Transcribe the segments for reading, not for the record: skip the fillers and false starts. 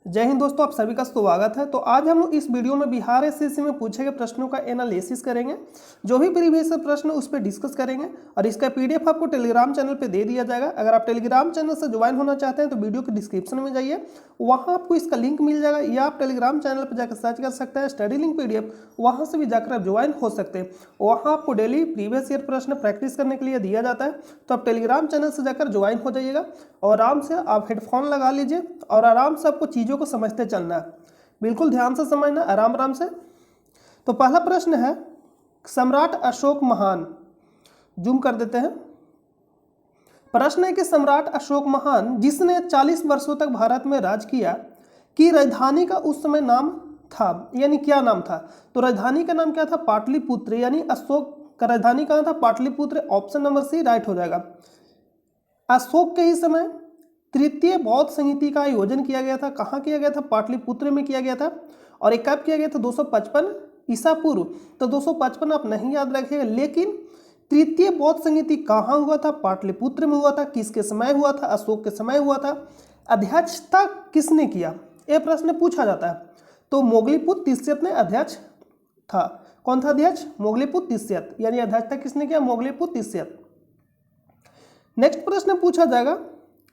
जय हिंद दोस्तों, आप सभी का स्वागत है। तो आज हम लोग इस वीडियो में बिहार एसएससी में पूछे गए प्रश्नों का एनालिसिस करेंगे। जो भी प्रीवियस प्रश्न उस पर डिस्कस करेंगे और इसका पीडीएफ आपको टेलीग्राम चैनल पे दे दिया जाएगा। अगर आप टेलीग्राम चैनल से ज्वाइन होना चाहते हैं तो वीडियो के डिस्क्रिप्शन में जाइए, वहाँ आपको इसका लिंक मिल जाएगा, या आप टेलीग्राम चैनल पर जाकर सर्च कर सकते हैं स्टडी लिंक पीडीएफ, वहाँ से भी जाकर आप ज्वाइन हो सकते हैं। वहाँ आपको डेली प्रीवियस ईयर प्रश्न प्रैक्टिस करने के लिए दिया जाता है। तो आप टेलीग्राम चैनल से जाकर ज्वाइन हो जाइएगा और आराम से आप हेडफोन लगा लीजिए और आराम से आपको चीज़ों को समझते चलना है। बिल्कुल ध्यान से समझना, आराम आराम से। तो पहला प्रश्न है, सम्राट अशोक महान, जूम कर देते हैं। प्रश्न है कि सम्राट अशोक महान जिसने 40 वर्षों तक भारत में राज किया की राजधानी का उस समय नाम था, यानी क्या नाम था? तो राजधानी का नाम क्या था? पाटलिपुत्र, यानी अशोक का राजधानी कहाँ था? Pataliputra. Option number C right हो जाएगा। अशोक के ही समय तृतीय बौद्ध संहिता का आयोजन किया गया था। कहाँ किया गया था? पाटलिपुत्र में किया गया था। और एक कब किया गया था? 255 ईसा पूर्व। तो 255 आप नहीं याद रखिएगा, लेकिन तृतीय बौद्ध संहिता कहाँ हुआ था? पाटलिपुत्र में हुआ था। किसके समय हुआ था? अशोक के समय हुआ था। अध्यक्षता किसने किया? यह प्रश्न पूछा जाता है। तो मोगलीपुत्र तिस्यत ने अध्यक्ष था। कौन था अध्यक्ष? मोगलीपुत्र तिस्यत, यानी अध्यक्षता किसने किया? मोगलीपुत्र तिस्यत। नेक्स्ट प्रश्न पूछा जाएगा,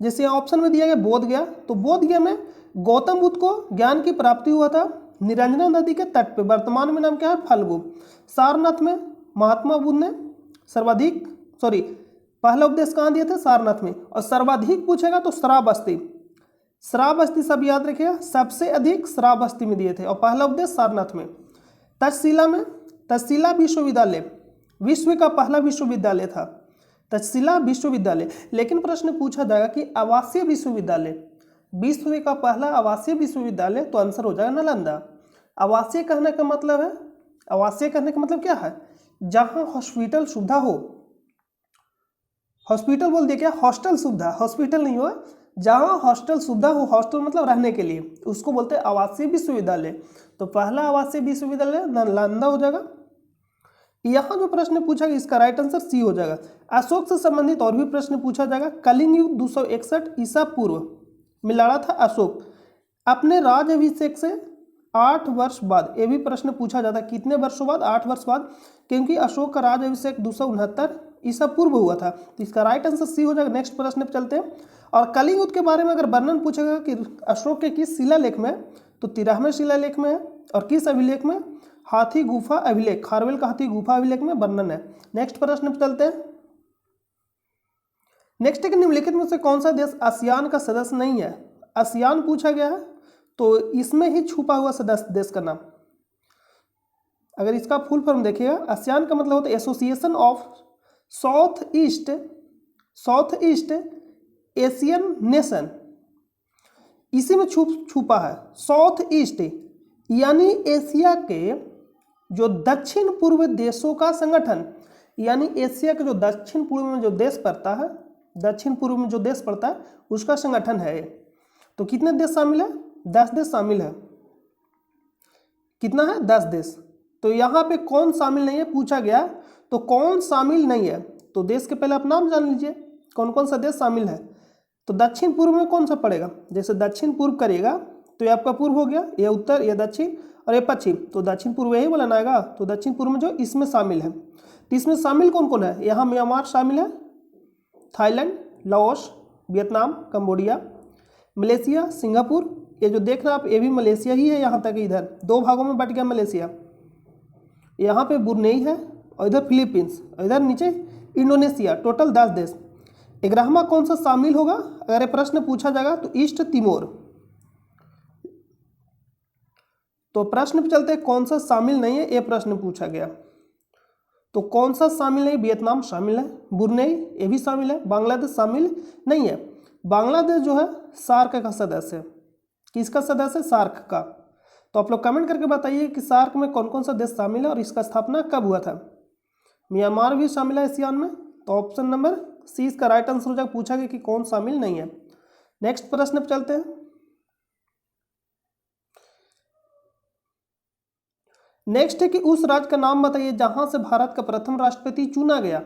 जैसे ऑप्शन में दिया गया बोध गया, तो बोध गया में गौतम बुद्ध को ज्ञान की प्राप्ति हुआ था निरंजना नदी के तट पे। वर्तमान में नाम क्या है? फल्गु। सारनाथ में महात्मा बुद्ध ने सर्वाधिक पहला उपदेश कहाँ दिए थे? सारनाथ में। और सर्वाधिक पूछेगा तो श्रावस्ती। श्रावस्ती सब याद रखिएगा, सबसे अधिक श्रावस्ती में दिए थे और पहला उपदेश सारनाथ में। तक्षशिला में, तक्षशिला विश्वविद्यालय विश्व का पहला विश्वविद्यालय था, तक्षशिला विश्वविद्यालय। लेकिन प्रश्न पूछा जाएगा कि आवासीय विश्वविद्यालय, विश्व का पहला आवासीय विश्वविद्यालय, तो आंसर हो जाएगा नालंदा। आवासीय कहने का मतलब है, आवासीय कहने का मतलब क्या है? जहां हॉस्पिटल सुविधा हो। हॉस्पिटल बोल दिया क्या? हॉस्टल सुविधा, हॉस्पिटल नहीं हो, जहां हॉस्टल सुविधा हो। हॉस्टल मतलब रहने के लिए, उसको बोलते हैं आवासीय विश्वविद्यालय। तो पहला आवासीय विश्वविद्यालय नालंदा हो जाएगा। यहाँ जो प्रश्न पूछा गया इसका राइट आंसर सी हो जाएगा। अशोक से संबंधित और भी प्रश्न पूछा जाएगा। कलिंग युद्ध 261 ईसा पूर्व में लड़ा था अशोक अपने राज अभिषेक से 8 वर्ष बाद। ये भी प्रश्न पूछा जाता है, कितने वर्षों बाद? 8 वर्ष बाद, क्योंकि अशोक का राज अभिषेक 269 ईसा पूर्व हुआ था। तो इसका राइट आंसर सी हो जाएगा। नेक्स्ट प्रश्न पर चलते हैं। और कलिंग युद्ध के बारे में अगर वर्णन पूछेगा कि अशोक के किस शिलालेख में, तो 13वें शिलालेख में है। और किस अभिलेख में? हाथी गुफा अभिलेख, खारवेल का हाथी गुफा अभिलेख में वर्णन है। नेक्स्ट प्रश्न पर चलते हैं। नेक्स्ट है कि निम्नलिखित में से कौन सा देश आसियान का सदस्य नहीं है? आसियान पूछा गया है, तो इसमें ही छुपा हुआ सदस्य देश का नाम। अगर इसका फुल फॉर्म देखिएगा, आसियान का मतलब होता है association of south east Asian nation. इसी में छुपा है साउथ ईस्ट, यानी एशिया के जो दक्षिण पूर्व देशों का संगठन, यानी एशिया के जो दक्षिण पूर्व में जो देश पड़ता है, दक्षिण पूर्व में जो देश पड़ता है उसका संगठन है। तो कितने देश शामिल है? 10 देश शामिल है। कितना है? 10 देश। तो यहाँ पे कौन शामिल नहीं है पूछा गया, तो कौन शामिल नहीं है? तो देश के पहले आप नाम जान लीजिए, कौन कौन सा देश शामिल है। तो दक्षिण पूर्व में कौन सा पड़ेगा? जैसे दक्षिण पूर्व करिएगा तो ये आपका पूर्व हो गया, ये उत्तर, ये दक्षिण और ये पश्चिम। तो दक्षिण पूर्व यही बोला आएगा। तो दक्षिण पूर्व में जो इसमें शामिल है, तो इसमें शामिल कौन कौन है? यहाँ म्यांमार शामिल है, Thailand, Laos, Vietnam, Cambodia, Malaysia, Singapore. ये जो देख रहे हैं आप, ये भी मलेशिया ही है। यहाँ तक इधर 2 भागों में बट गया मलेशिया। यहाँ पे ब्रुनेई है और इधर फिलीपींस और इधर नीचे इंडोनेशिया। टोटल 10 देश। 11वां कौन सा शामिल होगा अगर ये प्रश्न पूछा जाएगा? तो ईस्ट तिमोर। तो प्रश्न पे चलते हैं, कौन सा शामिल नहीं है? ये प्रश्न पूछा गया। तो कौन सा शामिल नहीं? वियतनाम शामिल है, ब्रुनेई ये भी शामिल है, बांग्लादेश शामिल नहीं है। बांग्लादेश जो है सार्क का सदस्य है। किसका सदस्य है? सार्क का। तो आप लोग कमेंट करके बताइए कि सार्क में कौन कौन सा देश शामिल है और इसका स्थापना कब हुआ था। म्यांमार भी शामिल है एशियान में। तो ऑप्शन नंबर सी इसका राइट आंसर हो जाएगा। पूछा गया कि कौन शामिल नहीं है। नेक्स्ट प्रश्न पर चलते हैं। नेक्स्ट है कि उस राज्य का नाम बताइए जहां से भारत का प्रथम राष्ट्रपति चुना गया।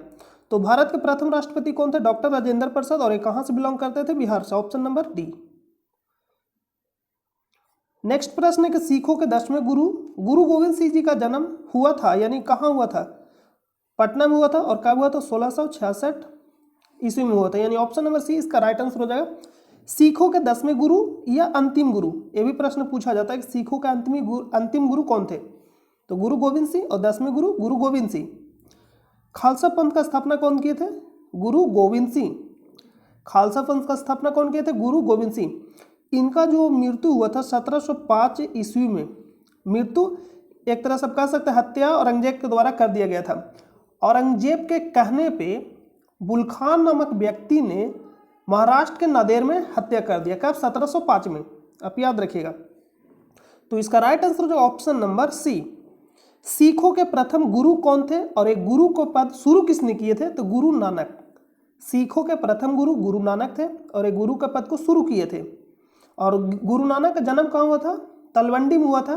तो भारत के प्रथम राष्ट्रपति कौन थे? डॉक्टर राजेंद्र प्रसाद। और ये कहां से बिलोंग करते थे? बिहार से। Option number D. नेक्स्ट प्रश्न है कि सिखों के 10वें गुरु गुरु गोविंद सिंह जी का जन्म हुआ था, यानी कहाँ हुआ था? पटना में हुआ था। और कब हुआ था? 1666 ईस्वी में हुआ था, यानी ऑप्शन नंबर सी इसका राइट आंसर हो जाएगा। सिखों के 10वें गुरु या अंतिम गुरु, ये भी प्रश्न पूछा जाता है कि सिखों के अंतिम गुरु कौन थे? तो गुरु गोविंद सिंह, और 10वें गुरु गुरु गोविंद सिंह। खालसा पंथ का स्थापना कौन किए थे? गुरु गोविंद सिंह। खालसा पंथ का स्थापना कौन किए थे? गुरु गोविंद सिंह। इनका जो मृत्यु हुआ था 1705 ईस्वी में, मृत्यु एक तरह से कह सकते हैं हत्या औरंगजेब के द्वारा कर दिया गया था। औरंगजेब के कहने पे बुल्खान नामक व्यक्ति ने महाराष्ट्र के नांदेड़ में हत्या कर दिया। कब? 1705 में, आप याद रखिएगा। तो इसका राइट आंसर जो ऑप्शन नंबर सी। सिखों के प्रथम गुरु कौन थे और एक गुरु को पद शुरू किसने किए थे? तो गुरु नानक। सिखों के प्रथम गुरु गुरु नानक थे और एक गुरु का पद को शुरू किए थे। और गुरु नानक का जन्म कहाँ हुआ था? तलवंडी में हुआ था,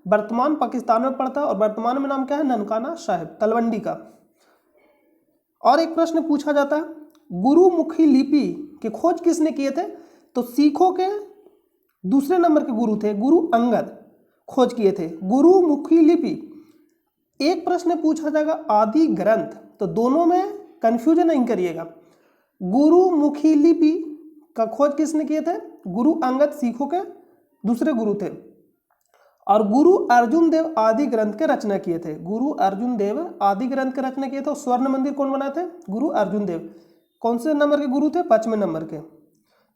वर्तमान पाकिस्तान में पड़ता है। और वर्तमान में नाम क्या है? ननकाना साहिब, तलवंडी का। और एक प्रश्न पूछा जाता है, गुरुमुखी लिपि की खोज किसने किए थे? तो सिखों के दूसरे नंबर के गुरु थे गुरु अंगद, खोज किए थे गुरुमुखी लिपि। एक प्रश्न पूछा जाएगा आदि ग्रंथ, तो दोनों में कंफ्यूजन नहीं करिएगा। गुरुमुखी लिपि का खोज किसने किए थे? गुरु अंगद सिखों के दूसरे गुरु थे। और गुरु अर्जुन देव आदि ग्रंथ के रचना किए थे। गुरु अर्जुन देव आदि ग्रंथ के रचना किए थे। और स्वर्ण मंदिर कौन बनाए थे? गुरु अर्जुन देव। कौन से नंबर के गुरु थे? 5वें नंबर के।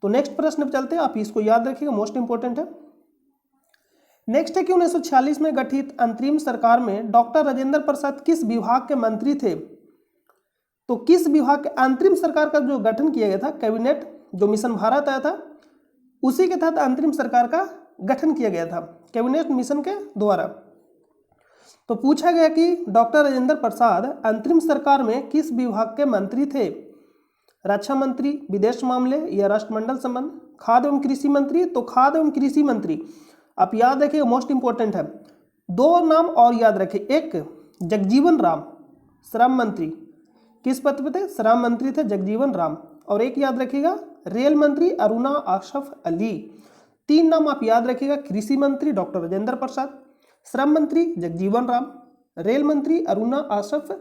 तो नेक्स्ट प्रश्न पे चलते हैं, आप इसको याद रखिएगा, मोस्ट इंपोर्टेंट है। नेक्स्ट है कि 1946 में गठित अंतरिम सरकार में डॉक्टर राजेंद्र प्रसाद किस विभाग के मंत्री थे? तो किस विभाग के? अंतरिम सरकार का जो गठन किया गया था, कैबिनेट जो मिशन भारत आया था, उसी के तहत अंतरिम सरकार का गठन किया गया था कैबिनेट मिशन के द्वारा। तो पूछा गया कि डॉक्टर राजेंद्र प्रसाद अंतरिम सरकार में किस विभाग के मंत्री थे? रक्षा मंत्री, विदेश मामले या राष्ट्रमंडल संबंध, खाद्य एवं कृषि मंत्री? तो खाद्य एवं कृषि मंत्री। आप याद रखिए, मोस्ट इंपोर्टेंट है। दो नाम और याद रखिए, एक जगजीवन राम श्रम मंत्री, किस पद पे थे? श्रम मंत्री थे जगजीवन राम। और एक याद रखिएगा रेल मंत्री अरुणा आशफ अली। 3 नाम आप याद रखिएगा, कृषि मंत्री डॉक्टर राजेंद्र प्रसाद, श्रम मंत्री जगजीवन राम, रेल मंत्री अरुणा आशफ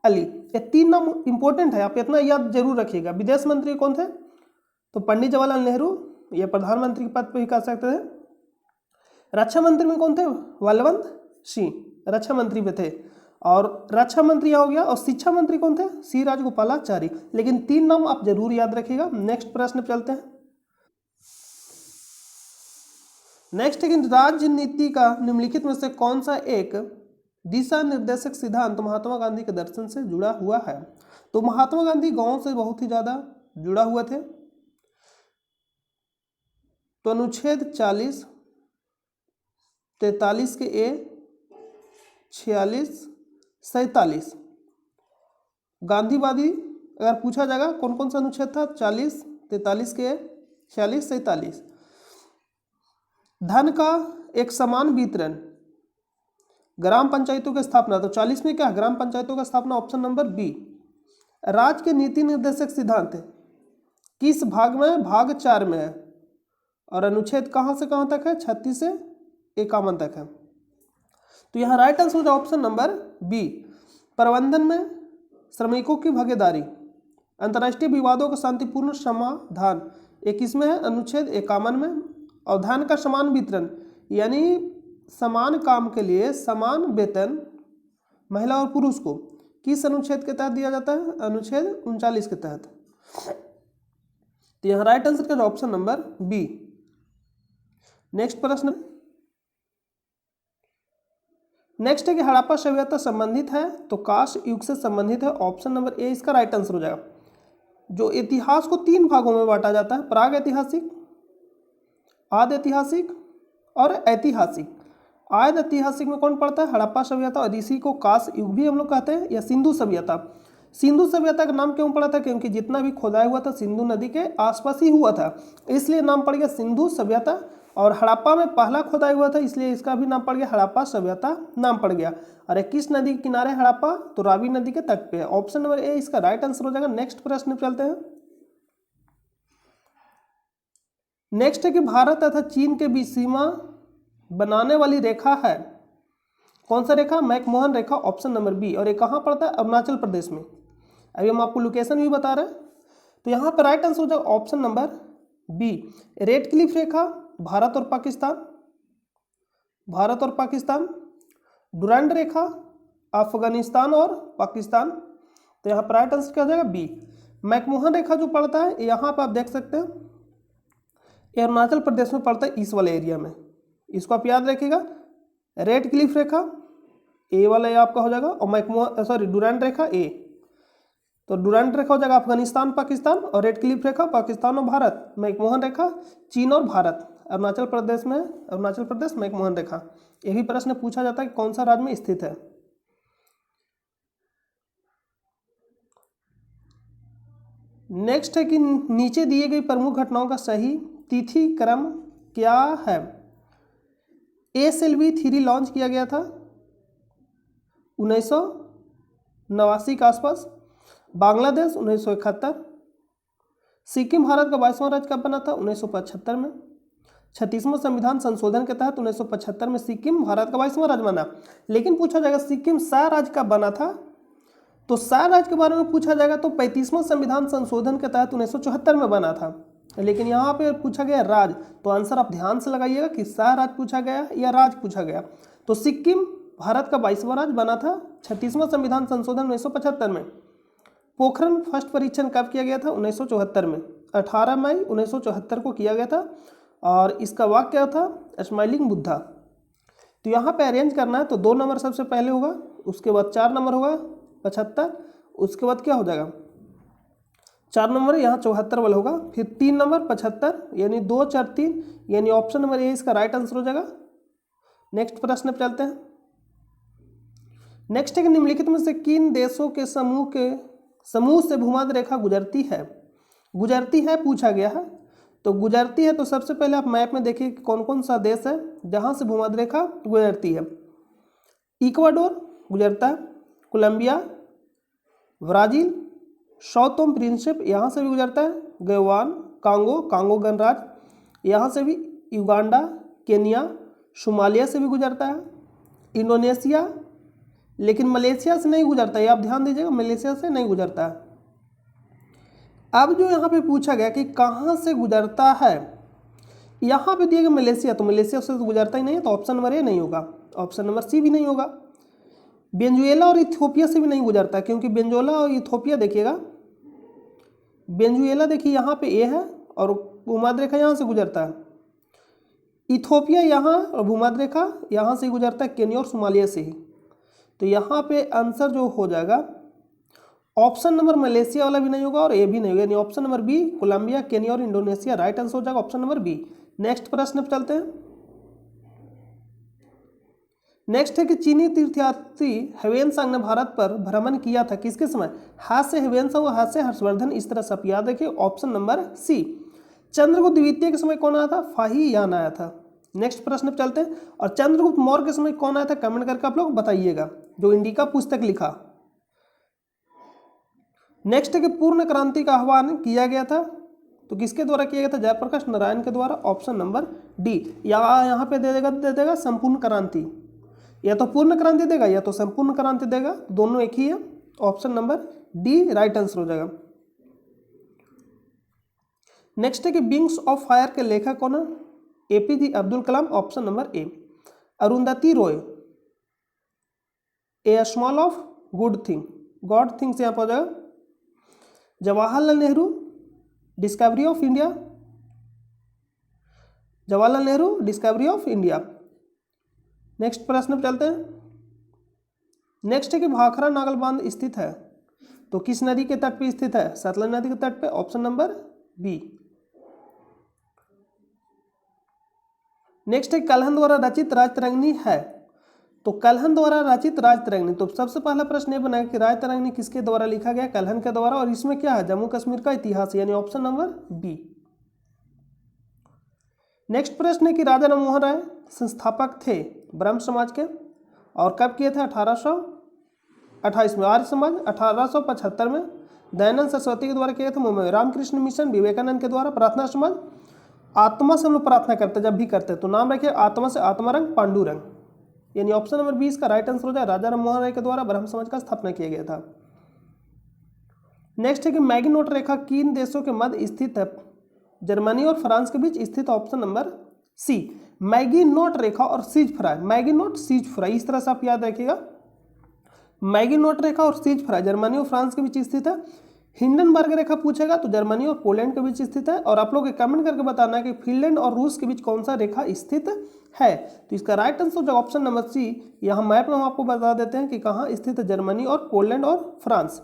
अली। ये 3 नाम इंपॉर्टेंट है, आप इतना याद जरूर रखिएगा। विदेश मंत्री कौन थे? तो पंडित जवाहरलाल नेहरू, ये प्रधानमंत्री के पद पे भी कह सकते थे। रक्षा मंत्री में कौन थे? बलवंत सिंह, रक्षा मंत्री पे थे। और रक्षा मंत्री हो गया। और शिक्षा मंत्री कौन थे? सी राजगोपालाचारी। लेकिन 3 नाम आप जरूर याद रखिएगा। नेक्स्ट प्रश्न पे चलते हैं। नेक्स्ट है कि राजनीति का निम्नलिखित में से कौन सा एक दिशा निर्देशक सिद्धांत महात्मा गांधी के दर्शन से जुड़ा हुआ है? तो महात्मा गांधी गांव से बहुत ही ज्यादा जुड़ा हुआ थे। तो अनुच्छेद 40, 43 के ए, 46, 47 गांधीवादी अगर पूछा जाएगा कौन कौन सा अनुच्छेद था? 40, 43 के ए, 46, 47। धन का एक समान वितरण, ग्राम पंचायतों की स्थापना। तो 40 में क्या? ग्राम पंचायतों का स्थापना, ऑप्शन नंबर बी। राज्य के नीति निर्देशक सिद्धांत किस भाग में है? भाग 4 में है। और अनुच्छेद कहाँ से कहाँ तक है? 36 से 51 तक है। तो यहाँ राइट आंसर है ऑप्शन नंबर बी। प्रबंधन में श्रमिकों की भागीदारी, अंतर्राष्ट्रीय विवादों का शांतिपूर्ण समाधान, 21 में है, अनुच्छेद 51 में। और धन का समान वितरण, यानी समान काम के लिए समान वेतन महिला और पुरुष को किस अनुच्छेद के तहत दिया जाता है? अनुच्छेद 39 के तहत। तो यहाँ राइट आंसर का ऑप्शन नंबर बी। नेक्स्ट प्रश्न, नेक्स्ट है कि हड़प्पा सभ्यता संबंधित है तो कांस्य युग से संबंधित है, ऑप्शन नंबर ए इसका राइट आंसर हो जाएगा। जो इतिहास को 3 भागों में बांटा जाता है, प्राग ऐतिहासिक, आदि ऐतिहासिक और ऐतिहासिक। आदि ऐतिहासिक में कौन पड़ता है? हड़प्पा सभ्यता। और इसी को कांस्य युग भी हम लोग कहते हैं, या सिंधु सभ्यता। सिंधु सभ्यता का नाम क्यों पड़ा था? क्योंकि जितना भी खोदाई हुआ था सिंधु नदी के आसपास ही हुआ था, इसलिए नाम पड़ गया सिंधु सभ्यता। और हड़प्पा में पहला खोदाई हुआ था, इसलिए इसका भी नाम पड़ गया हड़प्पा सभ्यता नाम पड़ गया। और किस नदी के किनारे हड़प्पा? तो रावी नदी के तट पे है, ऑप्शन नंबर ए इसका राइट आंसर हो जाएगा। नेक्स्ट प्रश्न चलते हैं। नेक्स्ट है कि भारत तथा चीन के बीच सीमा बनाने वाली रेखा है, कौन सा रेखा? मैकमोहन रेखा, ऑप्शन नंबर बी। और ये कहाँ पड़ता है? अरुणाचल प्रदेश में। अभी हम आपको लोकेशन भी बता रहे हैं, तो यहाँ पर राइट आंसर हो जाएगा option number B, Radcliffe रेखा, भारत और पाकिस्तान, भारत और पाकिस्तान। डुरांड रेखा, अफगानिस्तान और पाकिस्तान। तो यहाँ पर राइट आंसर क्या हो जाएगा? बी। मैकमोहन रेखा जो पड़ता है यहाँ पर आप देख सकते हैं, ये अरुणाचल प्रदेश में पड़ता है, इस वाले एरिया में। इसको आप याद रखिएगा। रेड क्लिफ रेखा ए वाला ये आपका हो जाएगा, और मैकमोहन डुरांड रेखा ए, तो डुरांड रेखा हो जाएगा अफगानिस्तान पाकिस्तान, और रेड क्लिफ रेखा पाकिस्तान और भारत। मैकमोहन रेखा चीन और भारत। अरुणाचल प्रदेश में, अरुणाचल प्रदेश मैकमोहन रेखा। यही प्रश्न पूछा जाता है कि कौन सा राज्य में स्थित है। नेक्स्ट है कि नीचे दिए गई प्रमुख घटनाओं का सही तिथि क्रम क्या है? ASLV 3 लॉन्च किया गया था 1989 के आसपास, बांग्लादेश 1971, सिक्किम भारत का 22वां राज्य कब बना था? 1975 में। 36वां संविधान संशोधन के तहत 1975 में सिक्किम भारत का 22वां राज्य बना। लेकिन पूछा जाएगा सिक्किम सा राज्य कब बना था, तो सा राज्य के बारे में पूछा जाएगा तो 35वां संविधान संशोधन के तहत 1974 में बना था। लेकिन यहाँ पे पूछा गया राज्य, तो आंसर आप ध्यान से लगाइएगा कि सा राज्य पूछा गया या राज्य पूछा गया। तो सिक्किम भारत का 22वां राज्य बना था 36वां संविधान संशोधन 1975 में। पोखरण फर्स्ट परीक्षण कब किया गया था? 1974 में, 18 मई 1974 को किया गया था, और इसका वाक्य क्या था? स्माइलिंग बुद्धा। तो यहाँ पे अरेंज करना है, तो 2 नंबर सबसे पहले होगा, उसके बाद 4 नंबर होगा 75, उसके बाद क्या हो जाएगा? 4 नंबर यहाँ 74 वाला होगा, फिर 3 नंबर 75, यानी 2 4 3, यानी ऑप्शन नंबर ए इसका राइट आंसर हो जाएगा। नेक्स्ट प्रश्न पर चलते हैं। नेक्स्ट है कि निम्नलिखित में से किन देशों के समूह से भूमध्य रेखा गुजरती है? गुजरती है पूछा गया है, तो गुजरती है तो सबसे पहले आप मैप में देखिए कौन कौन सा देश है जहां से भूमध्य रेखा गुजरती है। इक्वाडोर गुजरता है, कोलंबिया, ब्राजील, सॉ प्रिंसिप यहाँ से भी गुजरता है, गयान, कांगो गणराज्य यहाँ से भी, युगांडा, केनिया, सोमालिया से भी गुजरता है, इंडोनेशिया, लेकिन मलेशिया से नहीं गुजरता है, आप ध्यान दीजिएगा, मलेशिया से नहीं गुजरता है। अब जो यहाँ पे पूछा गया कि कहाँ से गुजरता है, यहाँ पे दिया गया मलेशिया, तो मलेशिया से तो गुजरता ही नहीं है, तो ऑप्शन नंबर ए नहीं होगा, ऑप्शन नंबर सी भी नहीं होगा। वेनेजुएला और इथियोपिया से भी नहीं गुजरता, क्योंकि वेनेजुएला और इथियोपिया देखिएगा, वेनेजुएला देखिए यहाँ पे ए है और भूमध्य रेखा यहाँ से गुजरता है, इथियोपिया यहाँ और भूमध्य रेखा यहाँ से गुजरता है, केन्या और सोमालिया से ही। तो यहाँ पे आंसर जो हो जाएगा ऑप्शन नंबर मलेशिया वाला भी नहीं होगा और ए भी नहीं होगा, यानी option number B, Colombia, Kenya और इंडोनेशिया राइट आंसर हो जाएगा ऑप्शन नंबर बी। नेक्स्ट प्रश्न पर चलते हैं। नेक्स्ट है कि चीनी तीर्थयात्री ह्वेनसांग ने भारत पर भ्रमण किया था किसके समय? हाथ से ह्वेनसांग और हाथ से हर्षवर्धन, इस तरह से आप याद रखिए, ऑप्शन नंबर सी। चंद्रगुप्त द्वितीय के समय कौन आया था? फाही यान आया था। नेक्स्ट प्रश्न पर चलते हैं। और चंद्रगुप्त मौर्य के समय कौन आया था? कमेंट करके आप लोग बताइएगा, जो इंडिका पुस्तक लिखा। नेक्स्ट है कि पूर्ण क्रांति का आह्वान किया गया था, तो किसके द्वारा किया गया था? जयप्रकाश नारायण के द्वारा, ऑप्शन नंबर डी। यहाँ पे दे देगा संपूर्ण क्रांति, या तो पूर्ण क्रांति देगा या तो संपूर्ण क्रांति देगा, दोनों एक ही है, option number D right answer हो जाएगा। नेक्स्ट है कि विंग्स ऑफ फायर के लेखक कौन है? APJ Abdul Kalam, option number A. Arundhati Roy, A small of good thing, God things यहाँ पर हो जाएगा। Jawaharlal Nehru, discovery of India, Jawaharlal Nehru discovery of India. Next प्रश्न पर चलते हैं। नेक्स्ट है कि भाखरा नागल बांध स्थित है, तो किस नदी के तट पे स्थित है? सतलज नदी के तट पे, ऑप्शन नंबर बी। नेक्स्ट है कल्हन द्वारा रचित राजतरंगिणी है, तो कल्हन द्वारा रचित राजतरंगिणी, तो सबसे पहला प्रश्न ये बना कि राजतरंगिणी किसके द्वारा लिखा गया? कल्हन के द्वारा, और इसमें क्या है? जम्मू कश्मीर का इतिहास, यानी ऑप्शन नंबर बी। नेक्स्ट प्रश्न है कि राजा राममोहन राय संस्थापक थे ब्रह्म समाज के, और कब किए थे? 1828 में। आर्य समाज 1875 में। दयानंद सरस्वती के द्वारा किए थे। मुंबई रामकृष्ण मिशन विवेकानंद के द्वारा। प्रार्थना समाज आत्मा से हम लोग प्रार्थना करते हैं जब भी करते हैं, तो नाम रखिए आत्मा से आत्मारंग पांडुरंग, यानी ऑप्शन नंबर 20 का राइट आंसर हो जाए। राजा राम मोहन राय के द्वारा ब्रह्म समाज का स्थापना किया गया था। नेक्स्ट है कि मैगनोट रेखा किन देशों के मध्य स्थित है? जर्मनी और फ्रांस के बीच स्थित, ऑप्शन नंबर सी। मैगनोट रेखा और सीज फ्राई, मैगनोट सीज फ्राई, इस तरह से आप याद रखिएगा। मैगनोट रेखा और सीज फ्राई जर्मनी और फ्रांस के बीच स्थित है। हिंडनबर्ग रेखा पूछेगा तो जर्मनी और पोलैंड के बीच स्थित है। और आप लोग कमेंट करके बताना है कि फिनलैंड और रूस के बीच कौन सा रेखा स्थित है। तो इसका राइट आंसर जो ऑप्शन नंबर सी। यहाँ मैप में हम आपको बता देते हैं कि कहाँ स्थित है जर्मनी और पोलैंड और फ्रांस।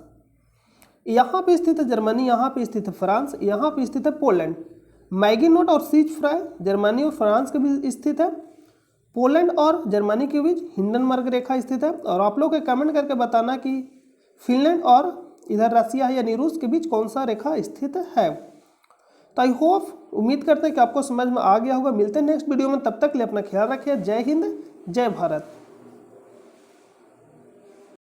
यहाँ पे स्थित है जर्मनी, यहाँ पे स्थित है फ्रांस, यहाँ पे स्थित है पोलैंड। मैगनोट और सीज फ्राई जर्मनी और फ्रांस के बीच स्थित है। पोलैंड और जर्मनी के बीच हिंडनबर्ग रेखा स्थित है। और आप लोग कमेंट करके बताना कि फिनलैंड और इधर रसिया यानी रूस के बीच कौन सा रेखा स्थित है। तो आई होप, उम्मीद करते हैं कि आपको समझ में आ गया होगा। मिलते हैं नेक्स्ट वीडियो में, तब तक के लिए अपना ख्याल रखिए। जय हिंद, जय भारत।